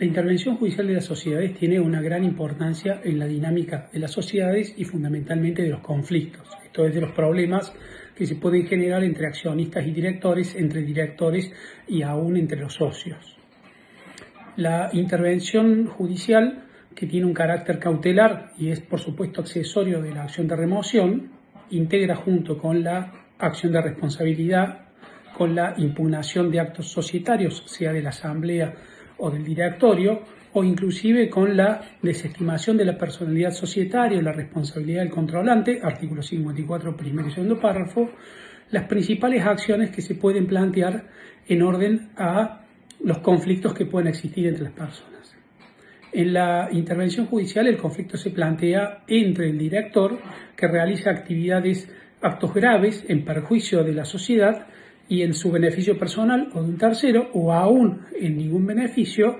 La intervención judicial de las sociedades tiene una gran importancia en la dinámica de las sociedades y fundamentalmente de los conflictos. Esto es, de los problemas que se pueden generar entre accionistas y directores, entre directores y aún entre los socios. La intervención judicial, que tiene un carácter cautelar y es por supuesto accesorio de la acción de remoción, integra junto con la acción de responsabilidad, con la impugnación de actos societarios, sea de la asamblea o del directorio, o inclusive con la desestimación de la personalidad societaria o la responsabilidad del controlante, artículo 54, primero y segundo párrafo, las principales acciones que se pueden plantear en orden a los conflictos que pueden existir entre las personas. En la intervención judicial el conflicto se plantea entre el director, que realiza actos graves en perjuicio de la sociedad y en su beneficio personal o de un tercero, o aún en ningún beneficio,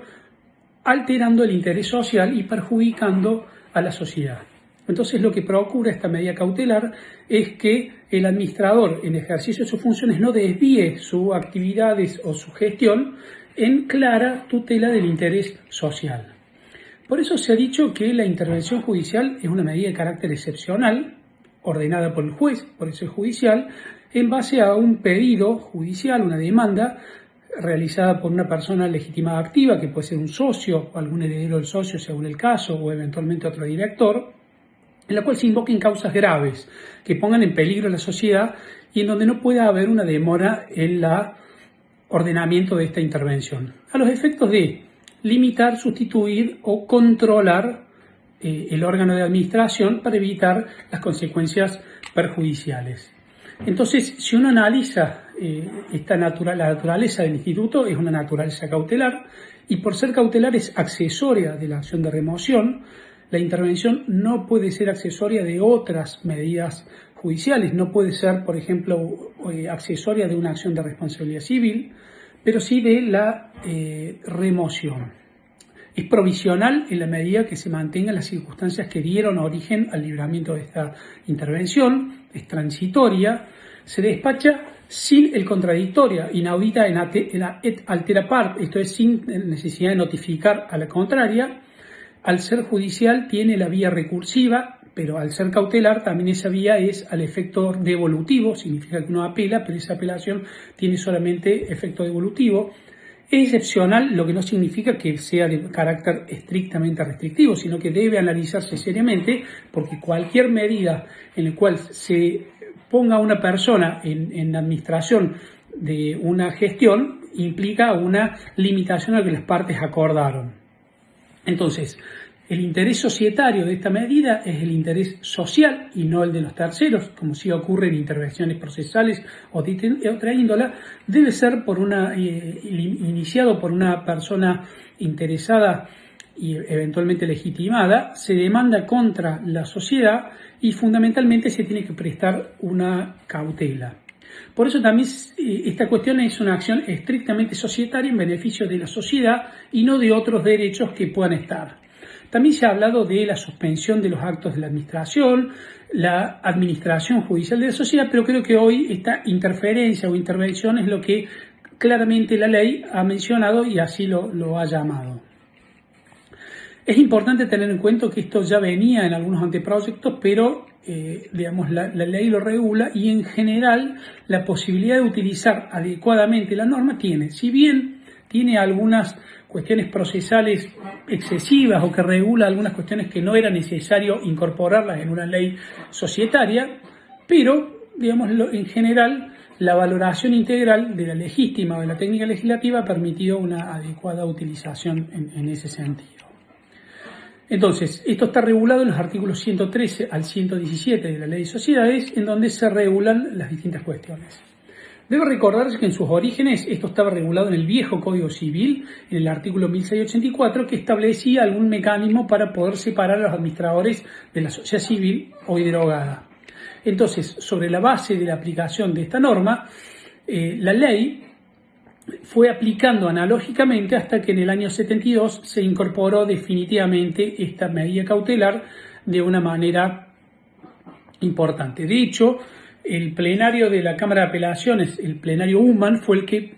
alterando el interés social y perjudicando a la sociedad. Entonces, lo que procura esta medida cautelar es que el administrador, en ejercicio de sus funciones, no desvíe sus actividades o su gestión en clara tutela del interés social. Por eso se ha dicho que la intervención judicial es una medida de carácter excepcional, ordenada por el juez, por ese judicial, en base a un pedido judicial, una demanda realizada por una persona legitimada activa, que puede ser un socio o algún heredero del socio según el caso, o eventualmente otro director, en la cual se invoquen causas graves que pongan en peligro a la sociedad y en donde no pueda haber una demora en el ordenamiento de esta intervención, a los efectos de limitar, sustituir o controlar el órgano de administración para evitar las consecuencias perjudiciales. Entonces, si uno analiza la naturaleza del instituto, es una naturaleza cautelar, y por ser cautelar es accesoria de la acción de remoción. La intervención no puede ser accesoria de otras medidas judiciales, no puede ser, por ejemplo, accesoria de una acción de responsabilidad civil, pero sí de la remoción. Es provisional en la medida que se mantengan las circunstancias que dieron origen al libramiento de esta intervención, es transitoria, se despacha sin el contradictorio, inaudita en et altera part, esto es sin necesidad de notificar a la contraria. Al ser judicial tiene la vía recursiva, pero al ser cautelar también esa vía es al efecto devolutivo, significa que uno apela, pero esa apelación tiene solamente efecto devolutivo. Es excepcional, lo que no significa que sea de carácter estrictamente restrictivo, sino que debe analizarse seriamente, porque cualquier medida en la cual se ponga a una persona en la administración de una gestión implica una limitación a lo que las partes acordaron. Entonces, el interés societario de esta medida es el interés social y no el de los terceros, como sí ocurre en intervenciones procesales o de otra índola. Debe ser iniciado por una persona interesada y eventualmente legitimada, se demanda contra la sociedad y fundamentalmente se tiene que prestar una cautela. Por eso también esta cuestión es una acción estrictamente societaria en beneficio de la sociedad y no de otros derechos que puedan estar. También se ha hablado de la suspensión de los actos de la administración, la administración judicial de la sociedad, pero creo que hoy esta interferencia o intervención es lo que claramente la ley ha mencionado y así lo ha llamado. Es importante tener en cuenta que esto ya venía en algunos anteproyectos, pero la ley lo regula y en general la posibilidad de utilizar adecuadamente la norma tiene, si bien tiene algunas cuestiones procesales excesivas o que regula algunas cuestiones que no era necesario incorporarlas en una ley societaria, pero en general la valoración integral de la legítima o de la técnica legislativa ha permitido una adecuada utilización en ese sentido. Entonces, esto está regulado en los artículos 113 al 117 de la Ley de Sociedades, en donde se regulan las distintas cuestiones. Debe recordarse que en sus orígenes esto estaba regulado en el viejo Código Civil, en el artículo 1684, que establecía algún mecanismo para poder separar a los administradores de la sociedad civil hoy derogada. Entonces, sobre la base de la aplicación de esta norma, la ley fue aplicando analógicamente hasta que en el año 72 se incorporó definitivamente esta medida cautelar de una manera importante. De hecho, el plenario de la Cámara de Apelaciones, el plenario Human, fue el que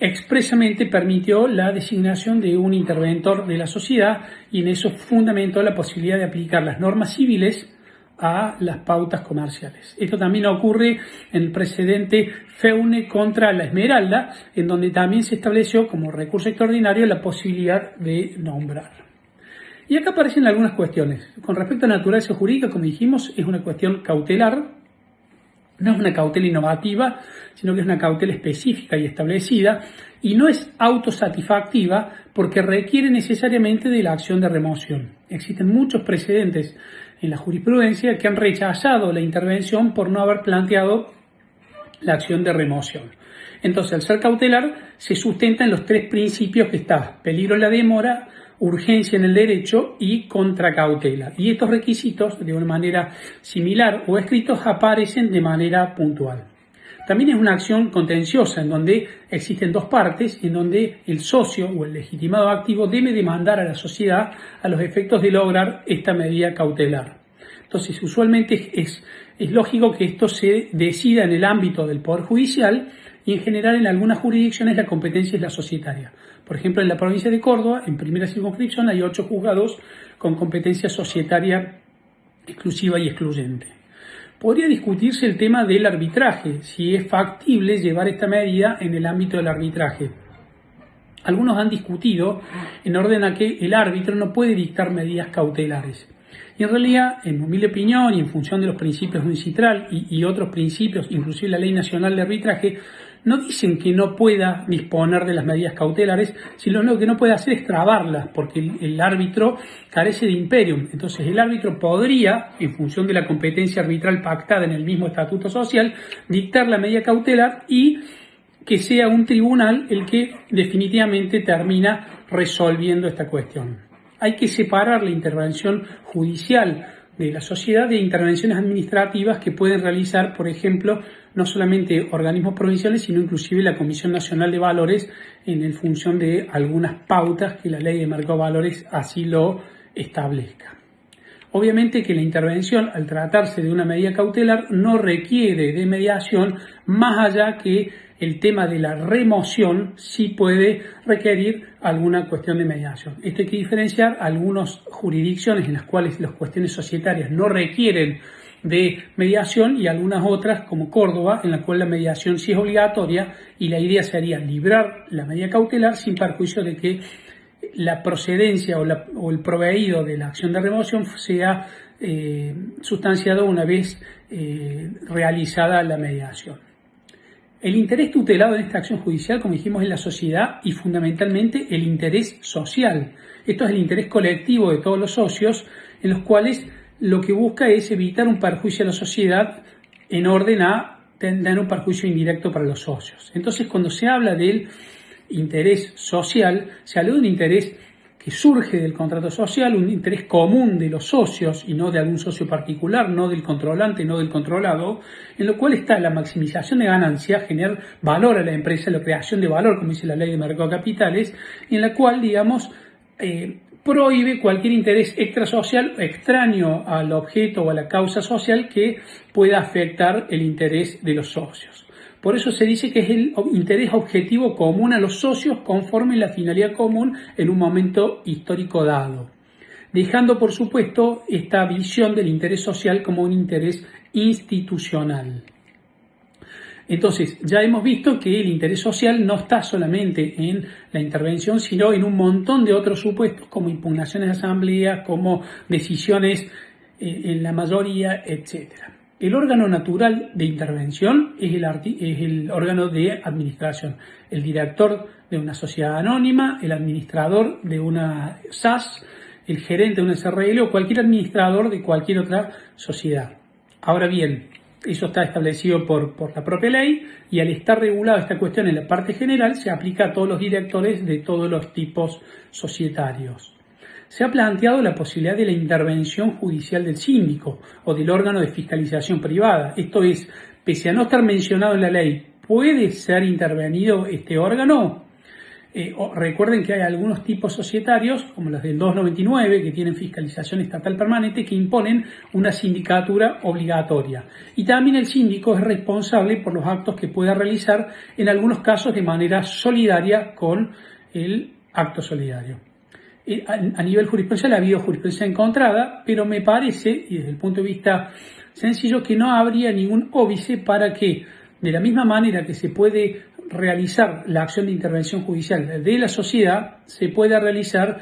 expresamente permitió la designación de un interventor de la sociedad y en eso fundamentó la posibilidad de aplicar las normas civiles a las pautas comerciales. Esto también ocurre en el precedente Feune contra la Esmeralda, en donde también se estableció como recurso extraordinario la posibilidad de nombrar. Y acá aparecen algunas cuestiones. Con respecto a naturaleza jurídica, como dijimos, es una cuestión cautelar. No es una cautela innovativa, sino que es una cautela específica y establecida, y no es autosatisfactiva porque requiere necesariamente de la acción de remoción. Existen muchos precedentes en la jurisprudencia que han rechazado la intervención por no haber planteado la acción de remoción. Entonces, al ser cautelar, se sustenta en los tres principios que está: peligro en la demora, urgencia en el derecho y contracautela. Y estos requisitos, de una manera similar o escritos, aparecen de manera puntual. También es una acción contenciosa en donde existen dos partes, en donde el socio o el legitimado activo debe demandar a la sociedad a los efectos de lograr esta medida cautelar. Entonces, usualmente es lógico que esto se decida en el ámbito del Poder Judicial y en general en algunas jurisdicciones la competencia es la societaria. Por ejemplo, en la provincia de Córdoba, en primera circunscripción, hay 8 juzgados con competencia societaria exclusiva y excluyente. Podría discutirse el tema del arbitraje, si es factible llevar esta medida en el ámbito del arbitraje. Algunos han discutido en orden a que el árbitro no puede dictar medidas cautelares. Y en realidad, en mi humilde opinión y en función de los principios de UNCITRAL y otros principios, inclusive la Ley Nacional de Arbitraje, no dicen que no pueda disponer de las medidas cautelares, sino lo que no puede hacer es trabarlas, porque el árbitro carece de imperium. Entonces el árbitro podría, en función de la competencia arbitral pactada en el mismo estatuto social, dictar la medida cautelar y que sea un tribunal el que definitivamente termina resolviendo esta cuestión. Hay que separar la intervención judicial de la sociedad de intervenciones administrativas que pueden realizar, por ejemplo, no solamente organismos provinciales, sino inclusive la Comisión Nacional de Valores en función de algunas pautas que la Ley de Mercado de Valores así lo establezca. Obviamente que la intervención, al tratarse de una medida cautelar, no requiere de mediación, más allá que el tema de la remoción sí puede requerir alguna cuestión de mediación. Esto hay que diferenciar algunas jurisdicciones en las cuales las cuestiones societarias no requieren de mediación y algunas otras, como Córdoba, en la cual la mediación sí es obligatoria y la idea sería librar la medida cautelar sin perjuicio de que la procedencia o el proveído de la acción de remoción sea sustanciado una vez realizada la mediación. El interés tutelado en esta acción judicial, como dijimos, es la sociedad y fundamentalmente el interés social. Esto es el interés colectivo de todos los socios, en los cuales lo que busca es evitar un perjuicio a la sociedad en orden a tener un perjuicio indirecto para los socios. Entonces, cuando se habla del interés social, se habla de un interés que surge del contrato social, un interés común de los socios y no de algún socio particular, no del controlante, no del controlado, en lo cual está la maximización de ganancias, generar valor a la empresa, la creación de valor, como dice la Ley de Mercado de Capitales, en la cual, digamos, prohíbe cualquier interés extrasocial extraño al objeto o a la causa social que pueda afectar el interés de los socios. Por eso se dice que es el interés objetivo común a los socios conforme la finalidad común en un momento histórico dado, dejando por supuesto esta visión del interés social como un interés institucional. Entonces, ya hemos visto que el interés social no está solamente en la intervención, sino en un montón de otros supuestos como impugnaciones de asambleas, como decisiones en la mayoría, etcétera. El órgano natural de intervención es el órgano de administración. El director de una sociedad anónima, el administrador de una SAS, el gerente de una SRL o cualquier administrador de cualquier otra sociedad. Ahora bien, eso está establecido por la propia ley y al estar regulada esta cuestión en la parte general se aplica a todos los directores de todos los tipos societarios. Se ha planteado la posibilidad de la intervención judicial del síndico o del órgano de fiscalización privada. Esto es, pese a no estar mencionado en la ley, ¿puede ser intervenido este órgano? Recuerden que hay algunos tipos societarios, como los del 299, que tienen fiscalización estatal permanente, que imponen una sindicatura obligatoria. Y también el síndico es responsable por los actos que pueda realizar, en algunos casos de manera solidaria con el acto solidario. A nivel jurisprudencial ha habido jurisprudencia encontrada, pero me parece, y desde el punto de vista sencillo, que no habría ningún óbice para que, de la misma manera que se puede realizar la acción de intervención judicial de la sociedad, se pueda realizar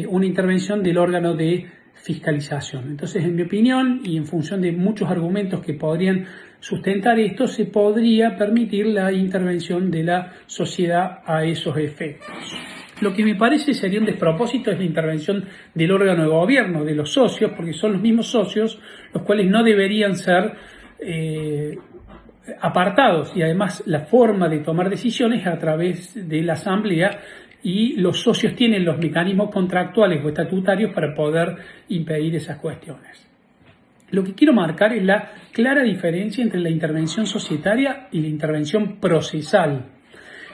una intervención del órgano de fiscalización. Entonces, en mi opinión, y en función de muchos argumentos que podrían sustentar esto, se podría permitir la intervención de la sociedad a esos efectos. Lo que me parece sería un despropósito es la intervención del órgano de gobierno, de los socios, porque son los mismos socios los cuales no deberían ser apartados, y además la forma de tomar decisiones a través de la asamblea, y los socios tienen los mecanismos contractuales o estatutarios para poder impedir esas cuestiones. Lo que quiero marcar es la clara diferencia entre la intervención societaria y la intervención procesal.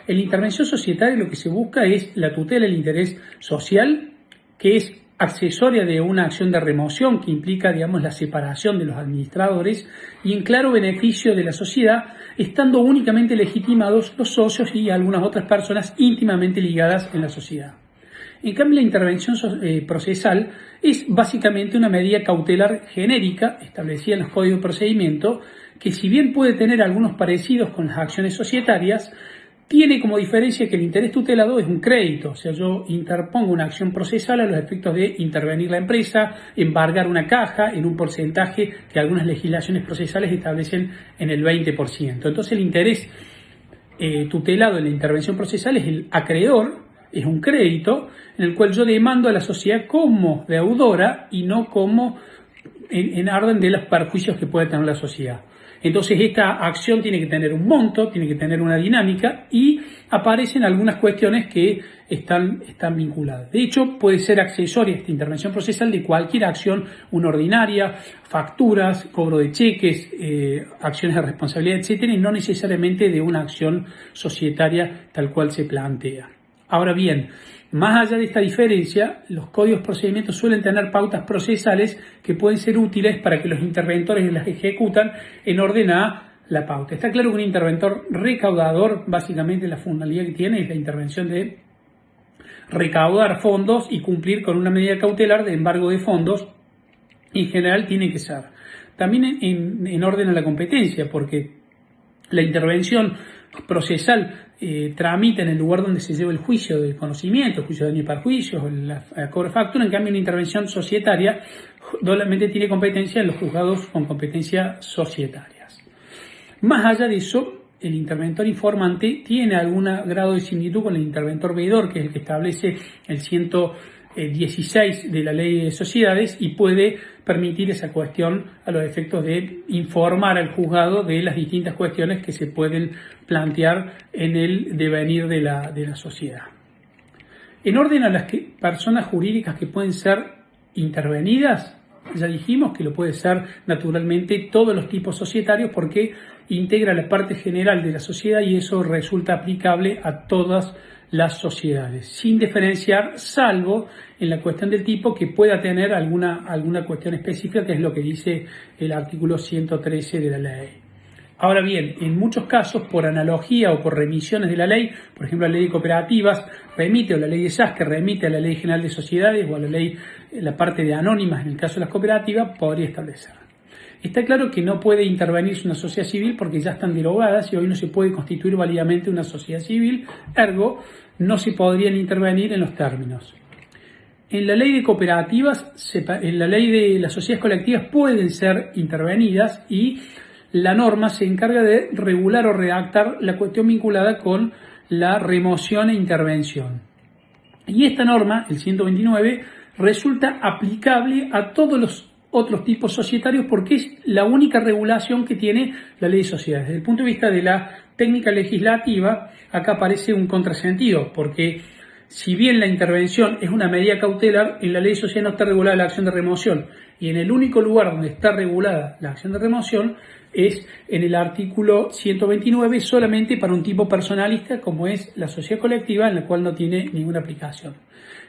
En la intervención societaria lo que se busca es la tutela del interés social, que es accesoria de una acción de remoción que implica, la separación de los administradores y en claro beneficio de la sociedad, estando únicamente legitimados los socios y algunas otras personas íntimamente ligadas en la sociedad. En cambio, la intervención procesal es básicamente una medida cautelar genérica establecida en los códigos de procedimiento, que si bien puede tener algunos parecidos con las acciones societarias, tiene como diferencia que el interés tutelado es un crédito, o sea, yo interpongo una acción procesal a los efectos de intervenir la empresa, embargar una caja en un porcentaje que algunas legislaciones procesales establecen en el 20%. Entonces el interés tutelado en la intervención procesal es el acreedor, es un crédito en el cual yo demando a la sociedad como deudora y no como en orden de los perjuicios que puede tener la sociedad. Entonces esta acción tiene que tener un monto, tiene que tener una dinámica y aparecen algunas cuestiones que están vinculadas. De hecho, puede ser accesoria esta intervención procesal de cualquier acción, una ordinaria, facturas, cobro de cheques, acciones de responsabilidad, etcétera, y no necesariamente de una acción societaria tal cual se plantea. Ahora bien, más allá de esta diferencia, los códigos de procedimiento suelen tener pautas procesales que pueden ser útiles para que los interventores las ejecutan en orden a la pauta. Está claro que un interventor recaudador, básicamente la funcionalidad que tiene es la intervención de recaudar fondos y cumplir con una medida cautelar de embargo de fondos. En general tiene que ser también en orden a la competencia, porque la intervención procesal tramita en el lugar donde se lleva el juicio del conocimiento, el juicio de daño y perjuicios, la cobro de factura. En cambio, una intervención societaria solamente tiene competencia en los juzgados con competencias societarias. Más allá de eso, el interventor informante tiene algún grado de similitud con el interventor veedor, que es el que establece el 116 de la Ley de Sociedades, y puede permitir esa cuestión a los efectos de informar al juzgado de las distintas cuestiones que se pueden plantear en el devenir de la sociedad. En orden a las personas jurídicas que pueden ser intervenidas, ya dijimos que lo puede ser naturalmente todos los tipos societarios porque integra la parte general de la sociedad y eso resulta aplicable a todas las sociedades, sin diferenciar, salvo en la cuestión del tipo que pueda tener alguna cuestión específica, que es lo que dice el artículo 113 de la ley. Ahora bien, en muchos casos, por analogía o por remisiones de la ley, por ejemplo, la ley de cooperativas remite, o la ley de SAS que remite a la ley general de sociedades o a la parte de anónimas en el caso de las cooperativas, podría establecer. Está claro que no puede intervenir una sociedad civil porque ya están derogadas y hoy no se puede constituir válidamente una sociedad civil, ergo no se podrían intervenir en los términos. En la ley de cooperativas, en la ley de las sociedades colectivas pueden ser intervenidas y la norma se encarga de regular o redactar la cuestión vinculada con la remoción e intervención. Y esta norma, el 129, resulta aplicable a todos los otros tipos societarios porque es la única regulación que tiene la ley de sociedades. Desde el punto de vista de la técnica legislativa, acá aparece un contrasentido, porque si bien la intervención es una medida cautelar, en la ley de sociedades no está regulada la acción de remoción, y en el único lugar donde está regulada la acción de remoción es en el artículo 129 solamente para un tipo personalista como es la sociedad colectiva, en la cual no tiene ninguna aplicación.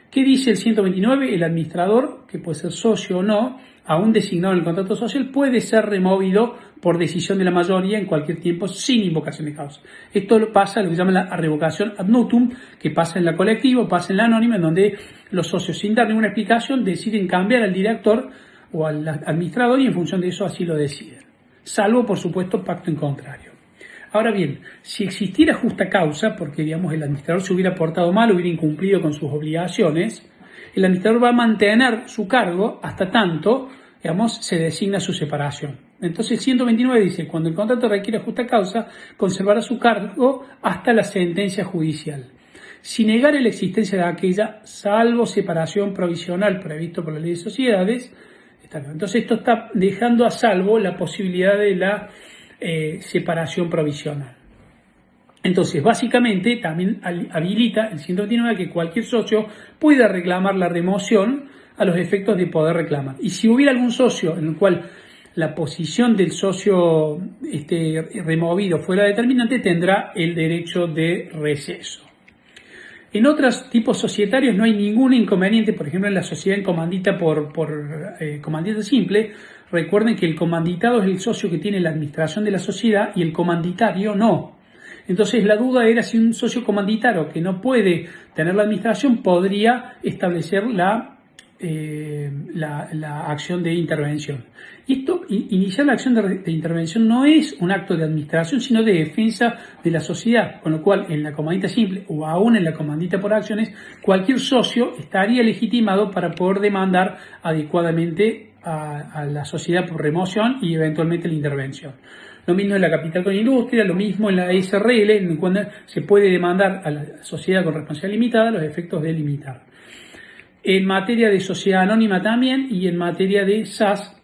¿Qué dice el 129? El administrador, que puede ser socio o no, aún designado en el contrato social, puede ser removido por decisión de la mayoría en cualquier tiempo sin invocación de causa. Esto pasa, lo que llaman la revocación ad nutum, que pasa en la colectiva, pasa en la anónima, en donde los socios, sin dar ninguna explicación, deciden cambiar al director o al administrador y en función de eso así lo deciden. Salvo, por supuesto, pacto en contrario. Ahora bien, si existiera justa causa, porque digamos el administrador se hubiera portado mal, hubiera incumplido con sus obligaciones, el administrador va a mantener su cargo hasta tanto, digamos, se designa su separación. Entonces el 129 dice, cuando el contrato requiere justa causa, conservará su cargo hasta la sentencia judicial. Si negare la existencia de aquella, salvo separación provisional previsto por la ley de sociedades, está bien. Entonces esto está dejando a salvo la posibilidad de la separación provisional. Entonces, básicamente, también habilita el 129 que cualquier socio pueda reclamar la remoción a los efectos de poder reclamar. Y si hubiera algún socio en el cual la posición del socio removido fuera determinante, tendrá el derecho de receso. En otros tipos societarios no hay ningún inconveniente, por ejemplo en la sociedad en comandita por comandita simple. Recuerden que el comanditado es el socio que tiene la administración de la sociedad y el comanditario no. Entonces la duda era si un socio comanditario que no puede tener la administración podría establecer la acción de intervención. Y esto, iniciar la acción de intervención no es un acto de administración, sino de defensa de la sociedad, con lo cual en la comandita simple o aún en la comandita por acciones, cualquier socio estaría legitimado para poder demandar adecuadamente a la sociedad por remoción y eventualmente la intervención. Lo mismo en la capital con industria, lo mismo en la SRL, en cuando se puede demandar a la sociedad con responsabilidad limitada los efectos de limitar. En materia de sociedad anónima también y en materia de SAS,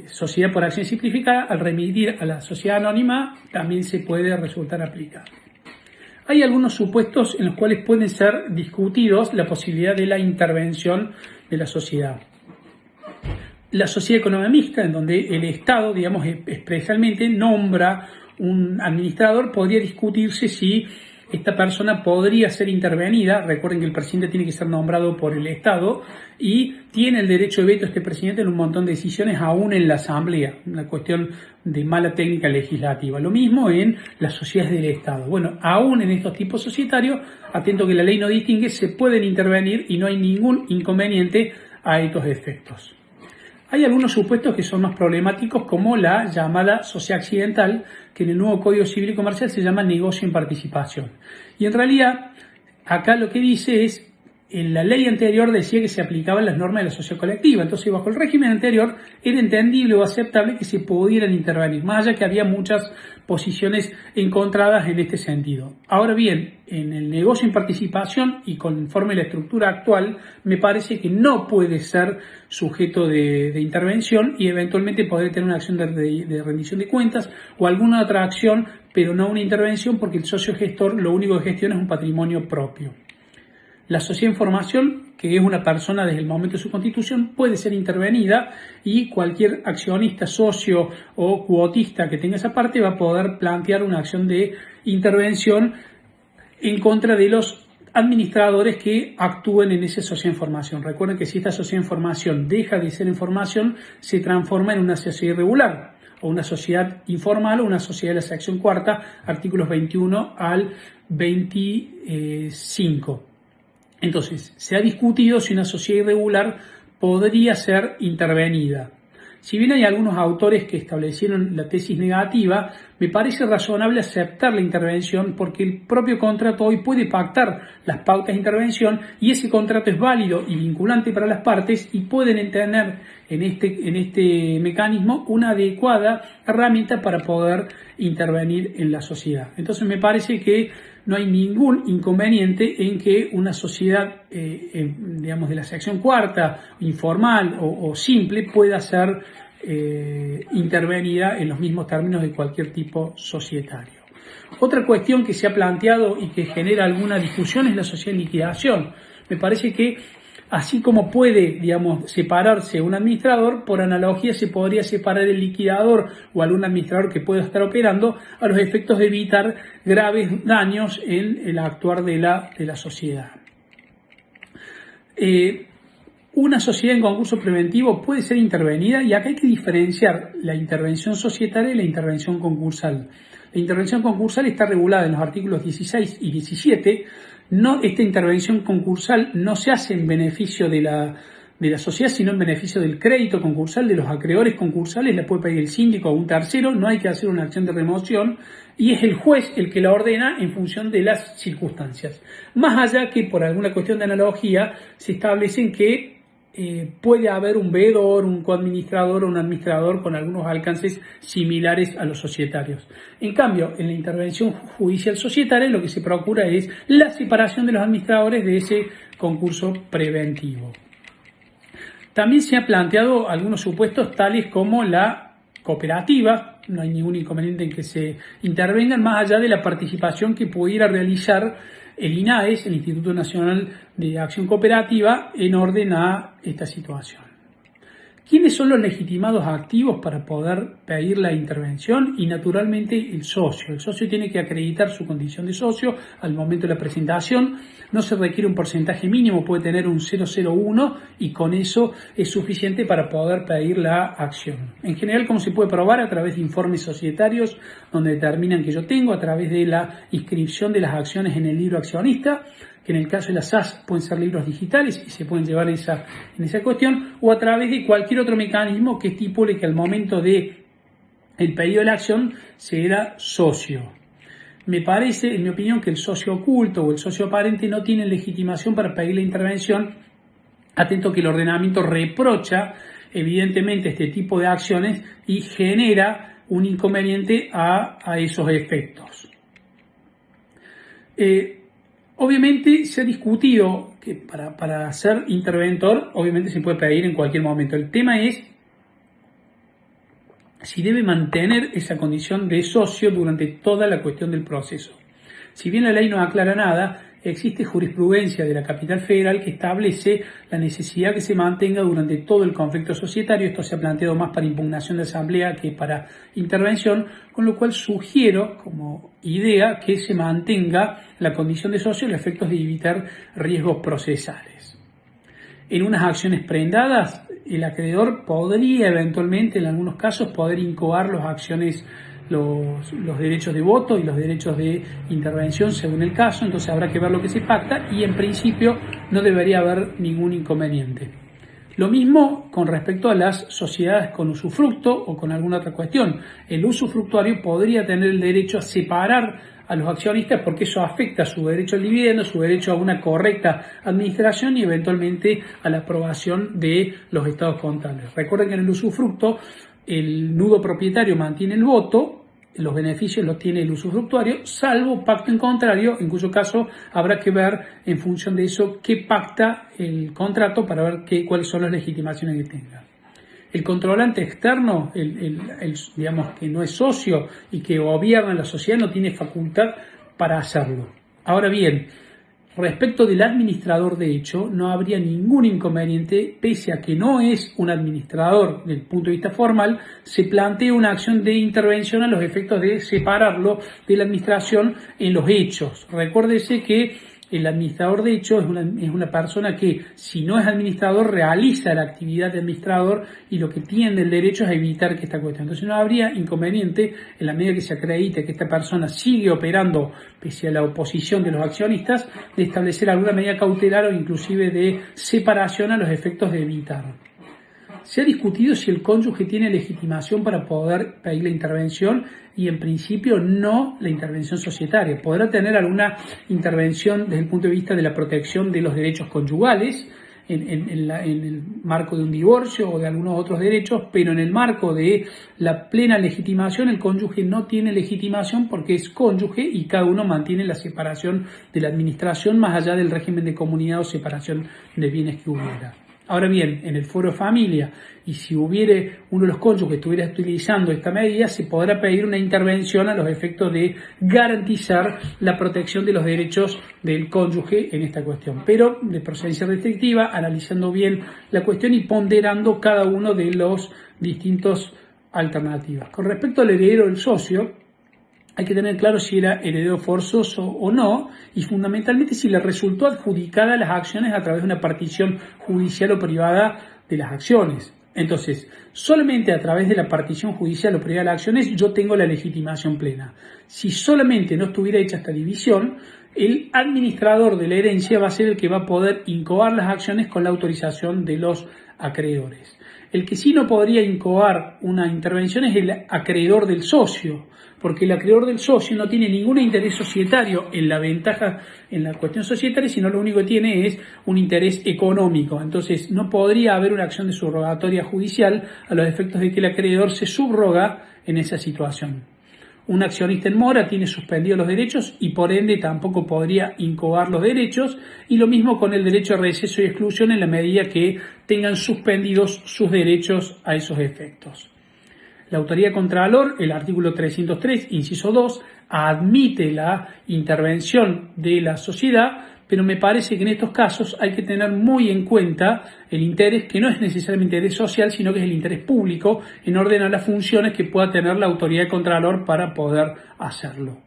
sociedad por acción simplificada, al remitir a la sociedad anónima también se puede resultar aplicado. Hay algunos supuestos en los cuales pueden ser discutidos la posibilidad de la intervención de la sociedad. La sociedad económica mixta, en donde el Estado, digamos, expresamente nombra un administrador, podría discutirse si esta persona podría ser intervenida. Recuerden que el presidente tiene que ser nombrado por el Estado y tiene el derecho de veto este presidente en un montón de decisiones, aún en la Asamblea, una cuestión de mala técnica legislativa. Lo mismo en las sociedades del Estado. Bueno, aún en estos tipos societarios, atento que la ley no distingue, se pueden intervenir y no hay ningún inconveniente a estos efectos. Hay algunos supuestos que son más problemáticos, como la llamada sociedad accidental, que en el nuevo Código Civil y Comercial se llama negocio en participación. Y en realidad, acá lo que dice es, en la ley anterior decía que se aplicaban las normas de la sociedad colectiva, entonces bajo el régimen anterior era entendible o aceptable que se pudieran intervenir, más allá que había muchas posiciones encontradas en este sentido. Ahora bien, en el negocio en participación y conforme la estructura actual, me parece que no puede ser sujeto de intervención y eventualmente podría tener una acción de rendición de cuentas o alguna otra acción, pero no una intervención, porque el socio gestor lo único que gestiona es un patrimonio propio. La sociedad en formación, que es una persona desde el momento de su constitución, puede ser intervenida y cualquier accionista, socio o cuotista que tenga esa parte va a poder plantear una acción de intervención en contra de los administradores que actúen en esa sociedad en formación. Recuerden que si esta sociedad en formación deja de ser en formación, se transforma en una sociedad irregular, o una sociedad informal o una sociedad de la sección cuarta, artículos 21 al 25. Entonces, se ha discutido si una sociedad irregular podría ser intervenida. Si bien hay algunos autores que establecieron la tesis negativa, me parece razonable aceptar la intervención porque el propio contrato hoy puede pactar las pautas de intervención y ese contrato es válido y vinculante para las partes y pueden tener en este mecanismo una adecuada herramienta para poder intervenir en la sociedad. Entonces me parece que no hay ningún inconveniente en que una sociedad, digamos, de la sección cuarta, informal o simple, pueda ser intervenida en los mismos términos de cualquier tipo societario. Otra cuestión que se ha planteado y que genera alguna discusión es la sociedad en liquidación. Me parece que Así como puede, digamos, separarse un administrador, por analogía se podría separar el liquidador o algún administrador que pueda estar operando a los efectos de evitar graves daños en el actuar de la sociedad. Una sociedad en concurso preventivo puede ser intervenida y acá hay que diferenciar la intervención societaria y la intervención concursal. La intervención concursal está regulada en los artículos 16 y 17. Esta intervención concursal no se hace en beneficio de la sociedad, sino en beneficio del crédito concursal, de los acreedores concursales. La puede pedir el síndico o un tercero, no hay que hacer una acción de remoción y es el juez el que la ordena en función de las circunstancias. Más allá que por alguna cuestión de analogía se establecen que puede haber un veedor, un coadministrador o un administrador con algunos alcances similares a los societarios. En cambio, en la intervención judicial societaria lo que se procura es la separación de los administradores de ese concurso preventivo. También se han planteado algunos supuestos tales como la cooperativa. No hay ningún inconveniente en que se intervengan más allá de la participación que pudiera realizar el INAES, el Instituto Nacional de Acción Cooperativa, en orden a esta situación. ¿Quiénes son los legitimados activos para poder pedir la intervención? Y naturalmente el socio. El socio tiene que acreditar su condición de socio al momento de la presentación. No se requiere un porcentaje mínimo, puede tener un 0,01 y con eso es suficiente para poder pedir la acción. En general, ¿cómo se puede probar? A través de informes societarios donde determinan que yo tengo, a través de la inscripción de las acciones en el libro accionista, que en el caso de las SAS pueden ser libros digitales y se pueden llevar en esa cuestión, o a través de cualquier otro mecanismo que estipule que al momento de el pedido de la acción se era socio. Me parece, en mi opinión, que el socio oculto o el socio aparente no tienen legitimación para pedir la intervención, atento que el ordenamiento reprocha evidentemente este tipo de acciones y genera un inconveniente a esos efectos. Obviamente se ha discutido que para ser interventor, obviamente se puede pedir en cualquier momento. El tema es si debe mantener esa condición de socio durante toda la cuestión del proceso. Si bien la ley no aclara nada, existe jurisprudencia de la Capital Federal que establece la necesidad que se mantenga durante todo el conflicto societario. Esto se ha planteado más para impugnación de asamblea que para intervención, con lo cual sugiero como idea que se mantenga la condición de socio a los efectos de evitar riesgos procesales. En unas acciones prendadas, el acreedor podría eventualmente, en algunos casos, poder incoar los derechos de voto y los derechos de intervención según el caso, entonces habrá que ver lo que se pacta y en principio no debería haber ningún inconveniente. Lo mismo con respecto a las sociedades con usufructo o con alguna otra cuestión. El usufructuario podría tener el derecho a separar a los accionistas porque eso afecta su derecho al dividendo, su derecho a una correcta administración y eventualmente a la aprobación de los estados contables. Recuerden que en el usufructo el nudo propietario mantiene el voto, los beneficios los tiene el usufructuario, salvo pacto en contrario, en cuyo caso habrá que ver en función de eso qué pacta el contrato para ver cuáles son las legitimaciones que tenga. El controlante externo, digamos que no es socio y que gobierna la sociedad, no tiene facultad para hacerlo. Ahora bien, respecto del administrador de hecho, no habría ningún inconveniente, pese a que no es un administrador desde el punto de vista formal, se plantea una acción de intervención a los efectos de separarlo de la administración en los hechos. Recuérdese que el administrador de hecho es una persona que, si no es administrador, realiza la actividad de administrador y lo que tiene el derecho es a evitar que esta cuestión. Entonces no habría inconveniente, en la medida que se acredite que esta persona sigue operando pese a la oposición de los accionistas, de establecer alguna medida cautelar o inclusive de separación a los efectos de evitar. Se ha discutido si el cónyuge tiene legitimación para poder pedir la intervención y en principio no la intervención societaria. Podrá tener alguna intervención desde el punto de vista de la protección de los derechos conyugales en el marco de un divorcio o de algunos otros derechos, pero en el marco de la plena legitimación el cónyuge no tiene legitimación porque es cónyuge y cada uno mantiene la separación de la administración más allá del régimen de comunidad o separación de bienes que hubiera. Ahora bien, en el foro familia, y si hubiere uno de los cónyuges que estuviera utilizando esta medida, se podrá pedir una intervención a los efectos de garantizar la protección de los derechos del cónyuge en esta cuestión, pero de procedencia restrictiva, analizando bien la cuestión y ponderando cada uno de los distintos alternativas. Con respecto al heredero del socio, hay que tener claro si era heredero forzoso o no, y fundamentalmente si le resultó adjudicada las acciones a través de una partición judicial o privada de las acciones. Entonces, solamente a través de la partición judicial o privada de las acciones yo tengo la legitimación plena. Si solamente no estuviera hecha esta división, el administrador de la herencia va a ser el que va a poder incoar las acciones con la autorización de los acreedores. El que sí no podría incoar una intervención es el acreedor del socio, porque el acreedor del socio no tiene ningún interés societario en la ventaja, en la cuestión societaria, sino lo único que tiene es un interés económico. Entonces no podría haber una acción de subrogatoria judicial a los efectos de que el acreedor se subroga en esa situación. Un accionista en mora tiene suspendidos los derechos y por ende tampoco podría incoar los derechos, y lo mismo con el derecho a receso y exclusión en la medida que tengan suspendidos sus derechos a esos efectos. La autoridad contralor, el artículo 303, inciso 2, admite la intervención de la sociedad, pero me parece que en estos casos hay que tener muy en cuenta el interés, que no es necesariamente interés social, sino que es el interés público, en orden a las funciones que pueda tener la autoridad contralor para poder hacerlo.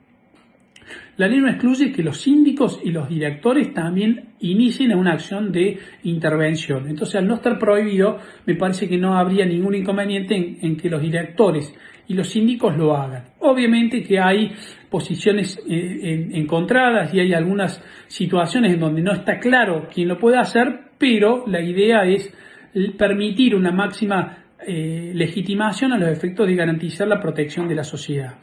La ley no excluye que los síndicos y los directores también inicien una acción de intervención. Entonces, al no estar prohibido, me parece que no habría ningún inconveniente en que los directores y los síndicos lo hagan. Obviamente que hay posiciones encontradas y hay algunas situaciones en donde no está claro quién lo puede hacer, pero la idea es permitir una máxima legitimación a los efectos de garantizar la protección de la sociedad.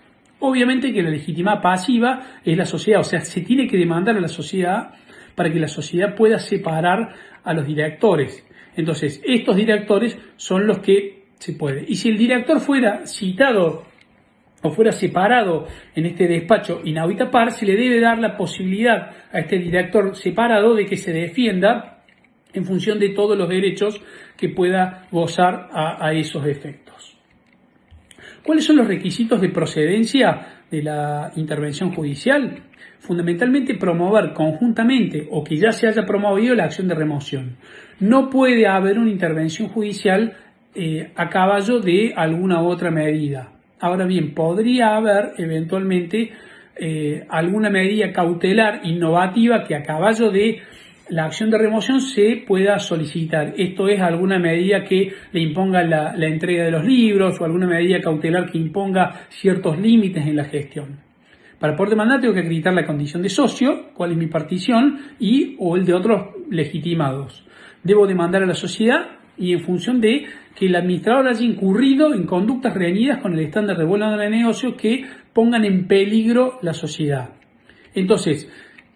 Obviamente que la legitimidad pasiva es la sociedad, o sea, se tiene que demandar a la sociedad para que la sociedad pueda separar a los directores. Entonces, estos directores son los que se puede. Y si el director fuera citado o fuera separado en este despacho inaudita par, se le debe dar la posibilidad a este director separado de que se defienda en función de todos los derechos que pueda gozar a esos efectos. ¿Cuáles son los requisitos de procedencia de la intervención judicial? Fundamentalmente promover conjuntamente o que ya se haya promovido la acción de remoción. No puede haber una intervención judicial a caballo de alguna otra medida. Ahora bien, podría haber eventualmente alguna medida cautelar innovativa que a caballo de la acción de remoción se pueda solicitar. Esto es alguna medida que le imponga la entrega de los libros o alguna medida cautelar que imponga ciertos límites en la gestión. Para poder demandar tengo que acreditar la condición de socio, cuál es mi partición o el de otros legitimados. Debo demandar a la sociedad y en función de que el administrador haya incurrido en conductas reñidas con el estándar de buen orden de negocio que pongan en peligro la sociedad. Entonces,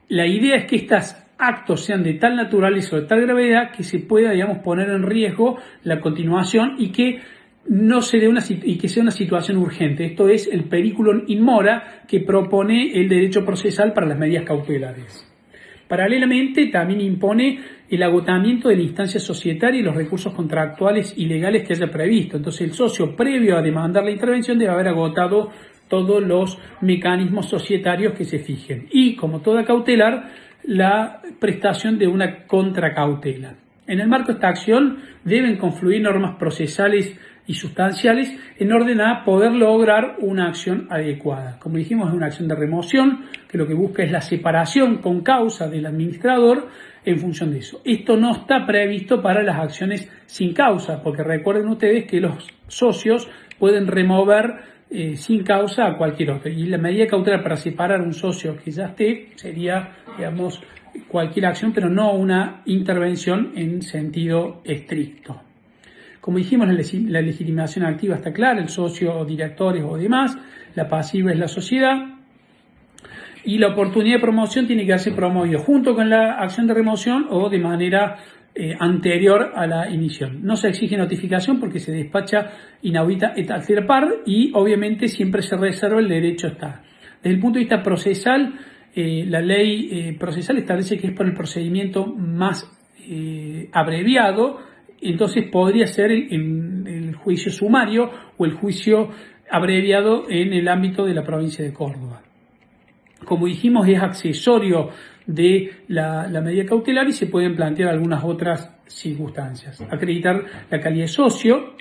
la idea es que estos actos sean de tal naturaleza o de tal gravedad que se pueda, poner en riesgo la continuación y que no se dé y que sea una situación urgente. Esto es el periculum in mora que propone el derecho procesal para las medidas cautelares. Paralelamente, también impone el agotamiento de la instancia societaria y los recursos contractuales y legales que haya previsto. Entonces, el socio, previo a demandar la intervención, debe haber agotado todos los mecanismos societarios que se fijen. Y, como toda cautelar, la prestación de una contracautela. En el marco de esta acción deben confluir normas procesales y sustanciales en orden a poder lograr una acción adecuada. Como dijimos, es una acción de remoción que lo que busca es la separación con causa del administrador en función de eso. Esto no está previsto para las acciones sin causa, porque recuerden ustedes que los socios pueden remover sin causa a cualquier otro. Y la medida cautelar para separar un socio que ya esté sería, cualquier acción, pero no una intervención en sentido estricto. Como dijimos, la legitimación activa está clara, el socio o directores o demás, la pasiva es la sociedad, y la oportunidad de promoción tiene que ser promovida junto con la acción de remoción o de manera anterior a la emisión. No se exige notificación porque se despacha inaudita et altera par y obviamente siempre se reserva el derecho a estar. Desde el punto de vista procesal, la ley procesal establece que es por el procedimiento más abreviado entonces podría ser el juicio sumario o el juicio abreviado en el ámbito de la provincia de Córdoba. Como dijimos, es accesorio de la medida cautelar y se pueden plantear algunas otras circunstancias. Acreditar la calidad de socio,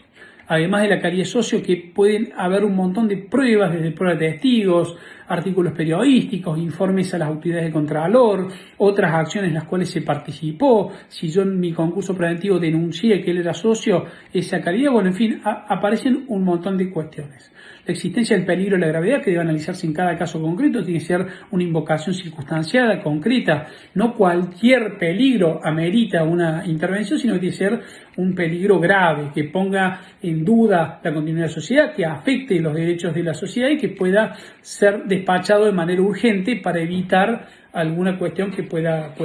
además de la calidad de socio, que pueden haber un montón de pruebas, desde pruebas de testigos, artículos periodísticos, informes a las autoridades de contravalor, otras acciones en las cuales se participó, si yo en mi concurso preventivo denuncié que él era socio, esa calidad, bueno, en fin, aparecen un montón de cuestiones. La existencia del peligro y la gravedad que debe analizarse en cada caso concreto tiene que ser una invocación circunstanciada, concreta. No cualquier peligro amerita una intervención, sino que tiene que ser un peligro grave, que ponga en duda la continuidad de la sociedad, que afecte los derechos de la sociedad y que pueda ser despachado de manera urgente para evitar alguna cuestión que pueda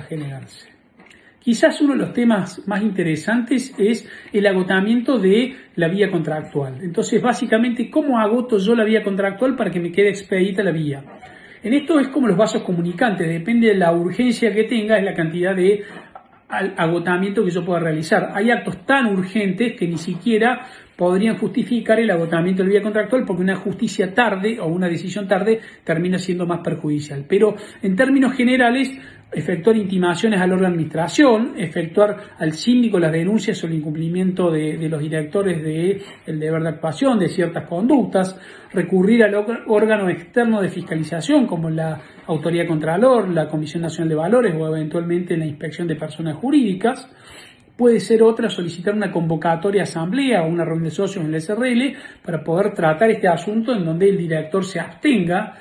generarse. Quizás uno de los temas más interesantes es el agotamiento de la vía contractual. Entonces, básicamente, ¿cómo agoto yo la vía contractual para que me quede expedita la vía? En esto es como los vasos comunicantes, depende de la urgencia que tenga, es la cantidad de agotamiento que yo pueda realizar. Hay actos tan urgentes que ni siquiera podrían justificar el agotamiento de la vía contractual, porque una justicia tarde o una decisión tarde termina siendo más perjudicial. Pero en términos generales, efectuar intimaciones al órgano de administración, efectuar al síndico las denuncias sobre el incumplimiento de los directores del deber de actuación, de ciertas conductas, recurrir al órgano externo de fiscalización como la Autoridad Contralor, la Comisión Nacional de Valores o eventualmente la Inspección de Personas Jurídicas. Puede ser otra solicitar una convocatoria a asamblea o una reunión de socios en el SRL para poder tratar este asunto en donde el director se abstenga,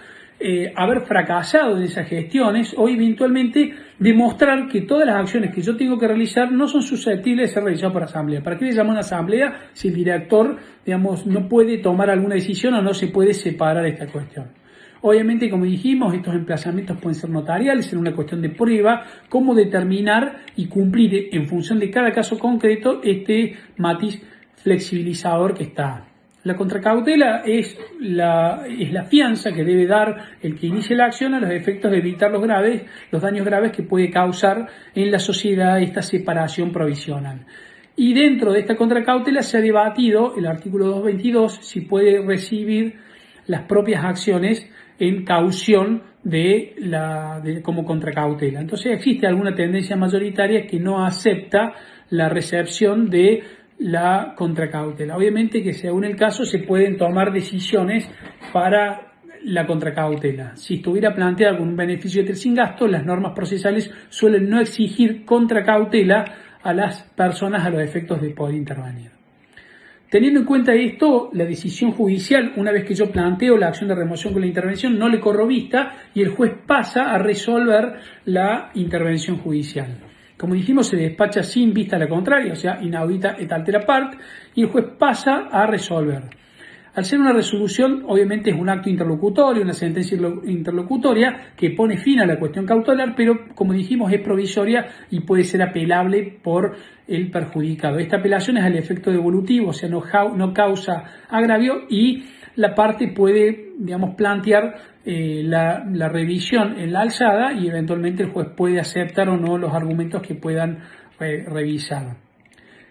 haber fracasado en esas gestiones o eventualmente demostrar que todas las acciones que yo tengo que realizar no son susceptibles de ser realizadas por asamblea. ¿Para qué le llamo una asamblea si el director, no puede tomar alguna decisión o no se puede separar de esta cuestión? Obviamente, como dijimos, estos emplazamientos pueden ser notariales, ser una cuestión de prueba, cómo determinar y cumplir en función de cada caso concreto este matiz flexibilizador que está. La contracautela es la fianza que debe dar el que inicie la acción a los efectos de evitar los daños graves que puede causar en la sociedad esta separación provisional. Y dentro de esta contracautela se ha debatido el artículo 222 si puede recibir las propias acciones en caución como contracautela. Entonces existe alguna tendencia mayoritaria que no acepta la recepción de la contracautela. Obviamente que según el caso se pueden tomar decisiones para la contracautela. Si estuviera planteada con un beneficio de sin gasto, las normas procesales suelen no exigir contracautela a las personas a los efectos de poder intervenir. Teniendo en cuenta esto, la decisión judicial, una vez que yo planteo la acción de remoción con la intervención, no le corro vista y el juez pasa a resolver la intervención judicial. Como dijimos, se despacha sin vista a la contraria, o sea, inaudita et altera part, y el juez pasa a resolver. Al ser una resolución, obviamente es un acto interlocutorio, una sentencia interlocutoria que pone fin a la cuestión cautelar, pero como dijimos es provisoria y puede ser apelable por el perjudicado. Esta apelación es al efecto devolutivo, o sea, no causa agravio y la parte puede, plantear la revisión en la alzada y eventualmente el juez puede aceptar o no los argumentos que puedan revisar.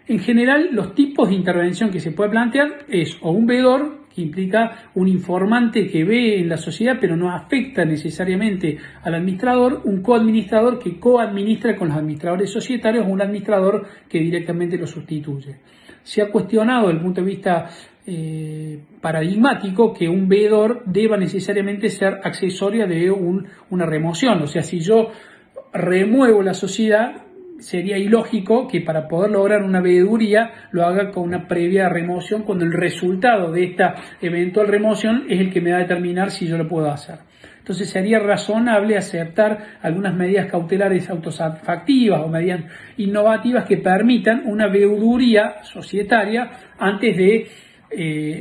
En general, los tipos de intervención que se puede plantear es o un veedor, que implica un informante que ve en la sociedad pero no afecta necesariamente al administrador, un coadministrador que coadministra con los administradores societarios o un administrador que directamente lo sustituye. Se ha cuestionado desde el punto de vista paradigmático que un veedor deba necesariamente ser accesoria de una remoción, o sea, si yo remuevo la sociedad, sería ilógico que para poder lograr una veeduría lo haga con una previa remoción cuando el resultado de esta eventual remoción es el que me va a determinar si yo lo puedo hacer. Entonces sería razonable aceptar algunas medidas cautelares autosatisfactivas o medidas innovativas que permitan una veeduría societaria antes de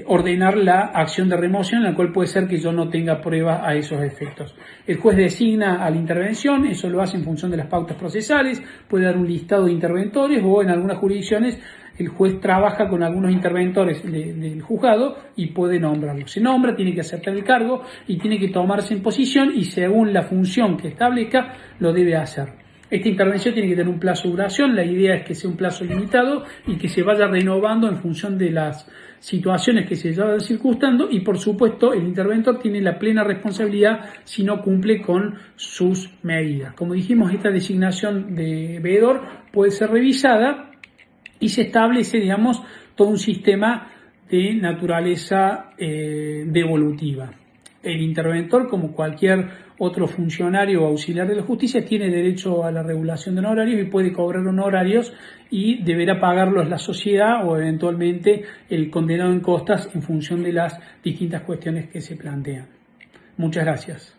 ordenar la acción de remoción, en la cual puede ser que yo no tenga prueba a esos efectos. El juez designa a la intervención, eso lo hace en función de las pautas procesales, puede dar un listado de interventores o en algunas jurisdicciones el juez trabaja con algunos interventores del juzgado y puede nombrarlo. Se nombra, tiene que aceptar el cargo y tiene que tomarse en posición y según la función que establezca lo debe hacer. Esta intervención tiene que tener un plazo de duración, la idea es que sea un plazo limitado y que se vaya renovando en función de las situaciones que se vayan circunstando y por supuesto el interventor tiene la plena responsabilidad si no cumple con sus medidas. Como dijimos, esta designación de veedor puede ser revisada y se establece, digamos, todo un sistema de naturaleza devolutiva. El interventor, como cualquier otro funcionario o auxiliar de la justicia, tiene derecho a la regulación de honorarios y puede cobrar honorarios y deberá pagarlos la sociedad o eventualmente el condenado en costas en función de las distintas cuestiones que se plantean. Muchas gracias.